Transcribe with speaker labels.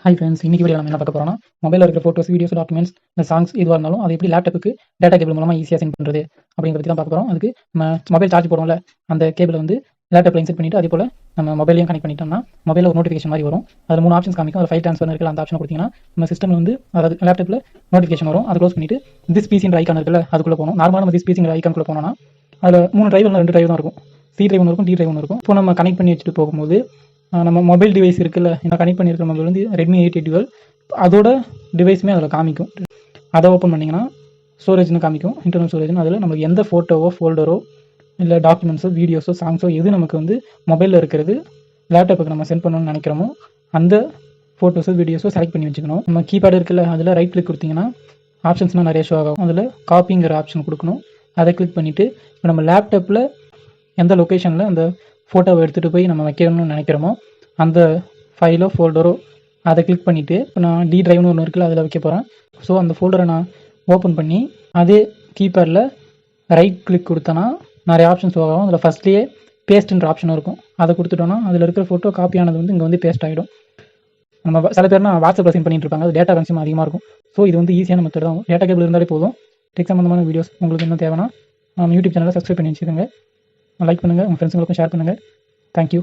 Speaker 1: Hi friends, இன்னைக்கு video நம்ம என்ன பார்க்க போறோம்னா, மொபைலில் இருக்கிற ஃபோட்டோஸ், வீடியோஸ், டாக்குமெண்ட்ஸ், இந்த சாங்ஸ் எதுவாக இருந்தாலும் அதை எப்படி லேப்டாப்புக்கு டேட்டா கேபிள் மூலமாக ஈஸியாக சென்ட் பண்ணுறது அப்படிங்கிறத பற்றி தான் பார்க்க போகிறோம். அதுக்கு நம்ம மொபைல் சார்ஜ் போடுறோம்ல, அந்த கேபிளை வந்து லேப்டாப்பில் இன்செர்ட் பண்ணிட்டு அதே போல் நம்ம மொபைலையும் கனெக்ட் பண்ணிட்டோம்னா மொபைலில் ஒரு நோட்டிஃபிகேஷன் மாதிரி வரும். அதில் 3 ஆப்ஷன்ஸ் காமிக்கும். ஒரு ஃபைல் ட்ரான்ஸ்ஃபர் இருக்குல்ல, அந்த ஆப்ஷன் கொடுத்தீங்கன்னா நம்ம சிஸ்டமில் வந்து அதாவது லேப்டாப்பில் நோட்டிஃபிகேஷன் வரும். அதை க்ளோஸ் பண்ணிட்டு திஸ் பிசின்ற ஐக்கான் இருக்குல்ல, அதுக்குள்ளே போகணும். நார்மலாக நம்ம திஸ் பிசிங்கிற ஐக்கானுக்குள்ளே போனோம்னா அதில் 3 டிரைவ் இல்லை 2 டிரைவ் தான் இருக்கும். சி டிரைவ் ஒன்று இருக்கும், டி டிரைவ் ஒன்று இருக்கும். இப்போ நம்ம கனெக்ட் பண்ணி வச்சுட்டு போகும்போது நம்ம மொபைல் டிவைஸ் இருக்குல்ல, நான் கனெக்ட் பண்ணியிருக்கிற மொபைல் வந்து ரெட்மி 8 அதோட டிவைஸுமே அதில் காமிக்கும். அதை ஓப்பன் பண்ணிங்கன்னா ஸ்டோரேஜ்னு காமிக்கும், இன்டர்னல் ஸ்டோரேஜ்னு. அதில் நமக்கு எந்த ஃபோட்டோவோ, ஃபோல்டரோ, இல்லை டாக்குமெண்ட்ஸோ, வீடியோஸோ, சாங்ஸோ எது நமக்கு வந்து மொபைலில் இருக்கிறது லேப்டாப்புக்கு நம்ம சென்ட் பண்ணணும்னு நினைக்கிறோமோ அந்த ஃபோட்டோஸோ, வீடியோஸோ செலக்ட் பண்ணி வச்சுக்கணும். நம்ம கீபேட் இருக்குல்ல, அதில் ரைட் கிளிக் கொடுத்தீங்கன்னா ஆப்ஷன்ஸ்லாம் நிறைய ஷோ ஆகும். அதில் காப்பிங்கிற ஆப்ஷன் கொடுக்கணும். அதை கிளிக் பண்ணிவிட்டு இப்போ நம்ம லேப்டாப்பில் எந்த லொக்கேஷனில் அந்த ஃபோட்டோவை எடுத்துகிட்டு போய் நம்ம வைக்கணும்னு நினைக்கிறோமோ அந்த ஃபைலோ, ஃபோல்டரோ அதை கிளிக் பண்ணிவிட்டு இப்போ நான் டி டிரைவ்னு ஒன்று இருக்குல்ல, அதில் வைக்க போகிறேன். ஸோ அந்த ஃபோல்டரை நான் ஓப்பன் பண்ணி அதே கீபேடில் ரைட் கிளிக் கொடுத்தேன்னா நிறைய ஆப்ஷன்ஸ் ஆகும். அதில் ஃபஸ்ட்லேயே பேஸ்ட்டுன்ற ஆப்ஷன் இருக்கும். அதை கொடுத்துட்டோன்னா அதில் இருக்கிற ஃபோட்டோ காப்பியானது வந்து இங்கே வந்து பேஸ்ட் ஆகிடும். நம்ம சில பேர்னா வாட்ஸ்அப்பில் சென்ட் பண்ணிட்டு இருப்பாங்க, அது டேட்டா கன்சியூம் அதிகமாக இருக்கும். ஸோ இது வந்து ஈஸியான மெத்தட் தான். டேட்டா கேபிள் இருந்தாலே போதும். டெக் சம்மந்தமான வீடியோஸ் உங்களுக்கு என்ன தேவைன்னா நம்ம யூடியூப் சேனலை சப்ஸ்கிரைப் பண்ணி வச்சுக்கோங்க, லைக் பண்ணுங்கள், உங்கள் ஃப்ரெண்ட்ஸுங்களுக்கும் ஷேர் பண்ணுங்கள். தேங்க்யூ.